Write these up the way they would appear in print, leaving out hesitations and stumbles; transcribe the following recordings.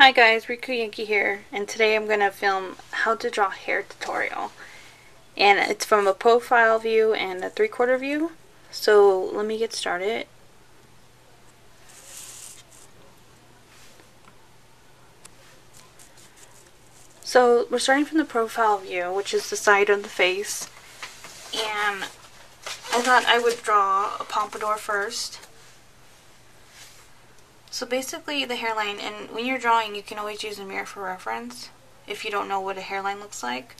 Hi guys, Riku Yankee here, and today I'm going to film how to draw hair tutorial. And it's from a profile view and a 3/4 view. So let me get started. So we're starting from the profile view, which is the side of the face. And I thought I would draw a pompadour first. So basically the hairline, and when you're drawing you can always use a mirror for reference if you don't know what a hairline looks like.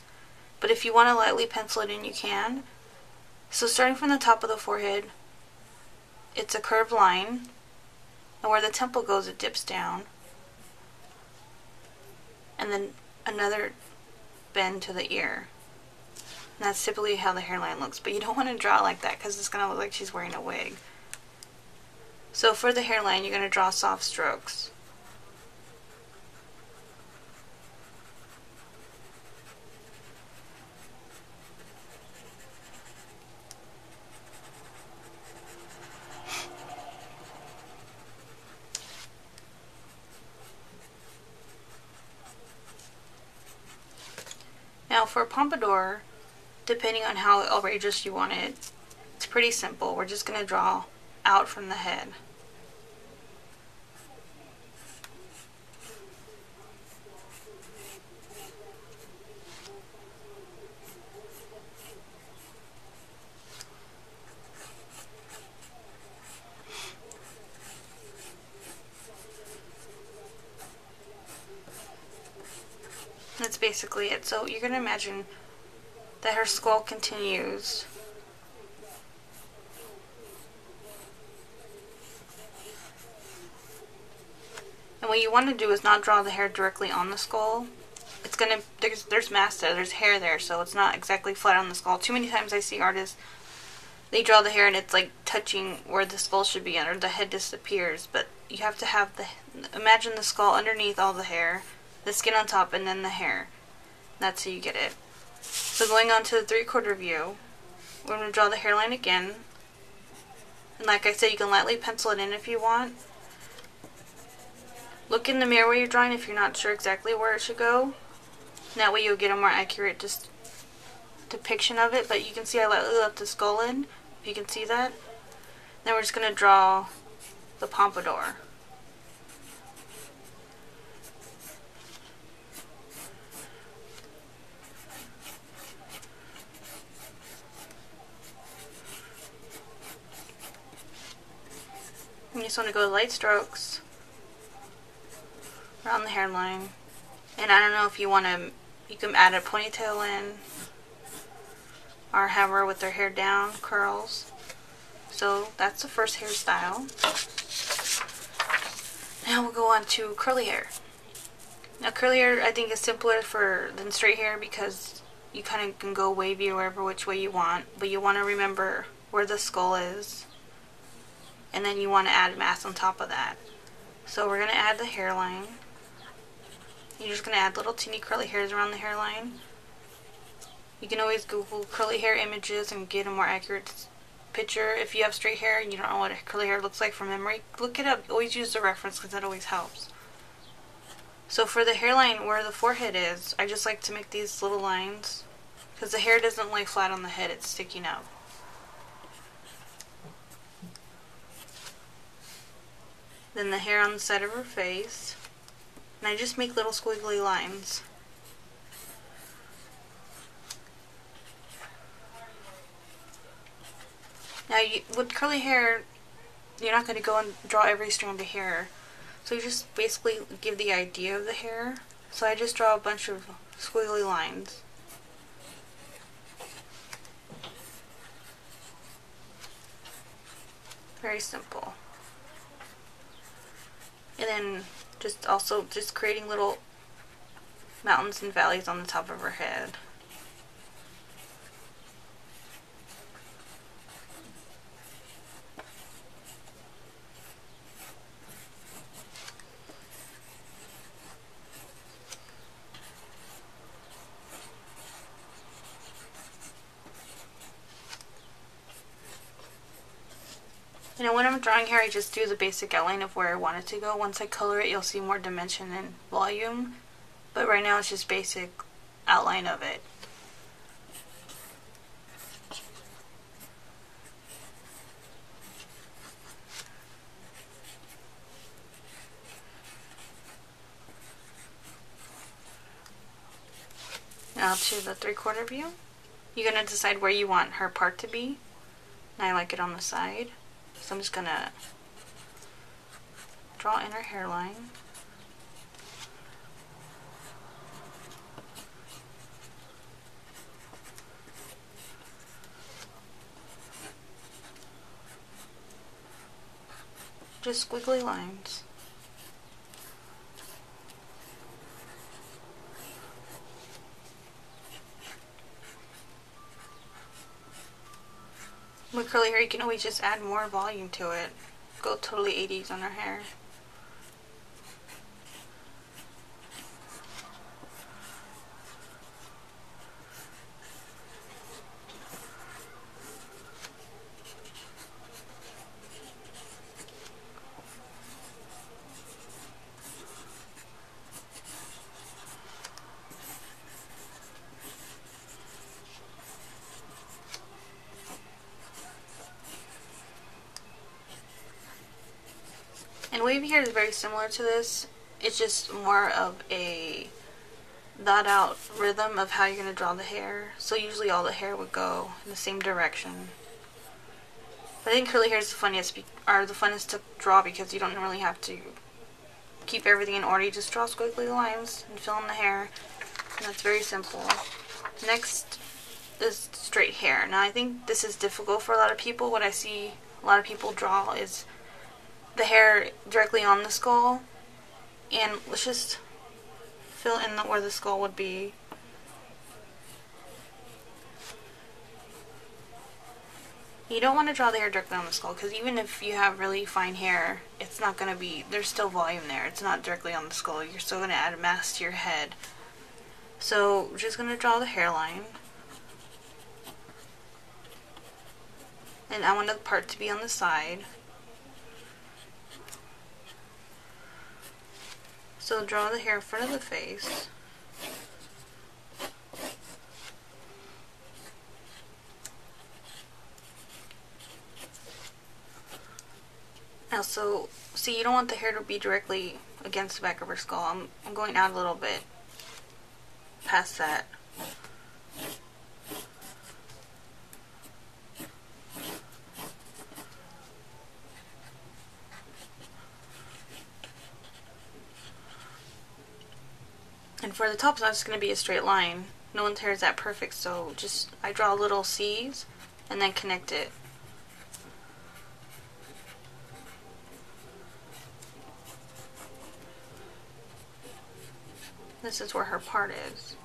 But if you want to lightly pencil it in, you can. So starting from the top of the forehead, it's a curved line, and where the temple goes it dips down, and then another bend to the ear. And that's typically how the hairline looks, but you don't want to draw it like that because it's going to look like she's wearing a wig. So for the hairline, you're going to draw soft strokes. Now for a pompadour, depending on how outrageous you want it, it's pretty simple. We're just going to draw out from the head. That's basically it. So you're going to imagine that her skull continues. And what you want to do is not draw the hair directly on the skull. It's gonna, there's mass there, there's hair there, so it's not exactly flat on the skull. Too many times I see artists, they draw the hair and it's like touching where the skull should be, or the head disappears. But you have to have imagine the skull underneath all the hair, the skin on top, and then the hair. That's how you get it. So going on to the 3/4 view, we're going to draw the hairline again. And like I said, you can lightly pencil it in if you want. Look in the mirror where you're drawing if you're not sure exactly where it should go. That way you'll get a more accurate depiction of it. But you can see I lightly left the skull in, if you can see that. Then we're just going to draw the pompadour. You just want to go light strokes around the hairline. And I don't know if you want to, you can add a ponytail in, or have her with her hair down, curls. So that's the first hairstyle. Now we'll go on to curly hair. Now curly hair I think is simpler than straight hair because you kind of can go wavy or wherever which way you want, but you want to remember where the skull is. And then you want to add mass on top of that. So we're going to add the hairline. You're just going to add little teeny curly hairs around the hairline. You can always Google curly hair images and get a more accurate picture. If you have straight hair and you don't know what curly hair looks like from memory, look it up. Always use the reference because that always helps. So for the hairline where the forehead is, I just like to make these little lines because the hair doesn't lay flat on the head, it's sticking out. Then the hair on the side of her face. And I just make little squiggly lines. Now with curly hair, you're not going to go and draw every strand of hair. So you just basically give the idea of the hair. So I just draw a bunch of squiggly lines. Very simple. And then just creating little mountains and valleys on the top of her head. You know, when I'm drawing hair, I just do the basic outline of where I want it to go. Once I color it, you'll see more dimension and volume. But right now, it's just basic outline of it. Now to the 3/4 view. You're going to decide where you want her part to be. And I like it on the side. So I'm just going to draw in her hairline. Just squiggly lines. With curly hair, you can always just add more volume to it. Go totally 80s on her hair. And wavy hair is very similar to this. It's just more of a thought out rhythm of how you're going to draw the hair. So usually all the hair would go in the same direction. But I think curly hair is the funnest to draw because you don't really have to keep everything in order. You just draw squiggly lines and fill in the hair. And that's very simple. Next is straight hair. Now I think this is difficult for a lot of people. What I see a lot of people draw is the hair directly on the skull, and let's just fill in where the skull would be. You don't want to draw the hair directly on the skull because even if you have really fine hair, it's not going to be, there's still volume there. It's not directly on the skull. You're still going to add mass to your head. So we're just going to draw the hairline. And I want the part to be on the side. So draw the hair in front of the face. Now, so see, you don't want the hair to be directly against the back of her skull. I'm going out a little bit past that. And for the top, it's not just going to be a straight line. No one's hair is that perfect, so just I draw little C's and then connect it. This is where her part is.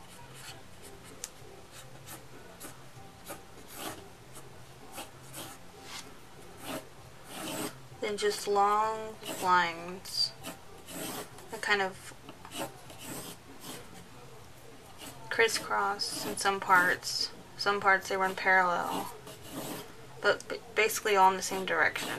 Then just long lines that kind of crisscross in some parts. Some parts they run parallel, but basically all in the same direction.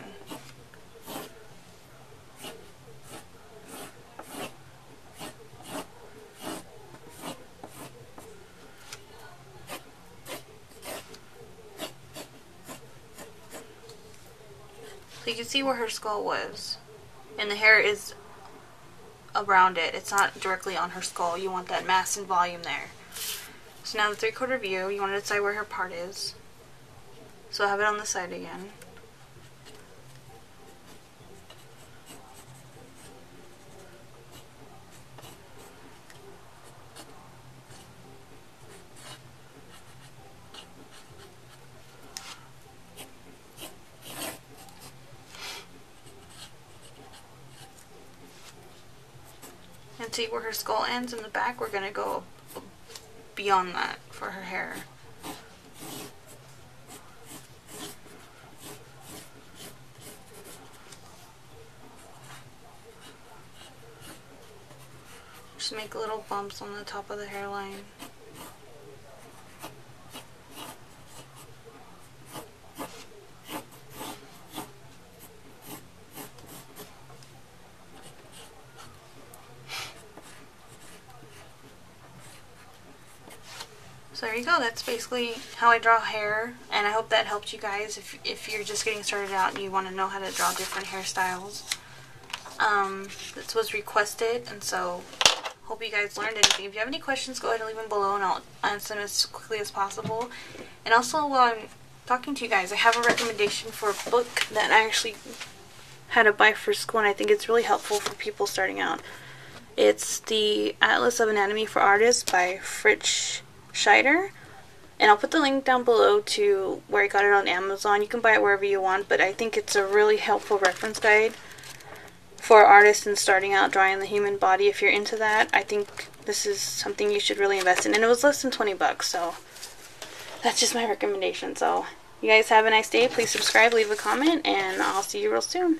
So you can see where her skull was, and the hair is around it. It's not directly on her skull. You want that mass and volume there. So now the 3/4 view, you want to decide where her part is. So have it on the side again. And see where her skull ends in the back? We're going to go beyond that for her hair. Just make little bumps on the top of the hairline. So there you go. That's basically how I draw hair, and I hope that helped you guys if you're just getting started out and you want to know how to draw different hairstyles. This was requested, and so hope you guys learned anything. If you have any questions, go ahead and leave them below and I'll answer them as quickly as possible. And also, while I'm talking to you guys, I have a recommendation for a book that I actually had to buy for school, and I think it's really helpful for people starting out. It's the Atlas of Anatomy for Artists by Fritz Scheider, and I'll put the link down below to where I got it on Amazon. You can buy it wherever you want, but I think it's a really helpful reference guide for artists and starting out drawing the human body. If you're into that, I think this is something you should really invest in, and it was less than 20 bucks, so that's just my recommendation. So you guys have a nice day. Please subscribe, leave a comment, and I'll see you real soon.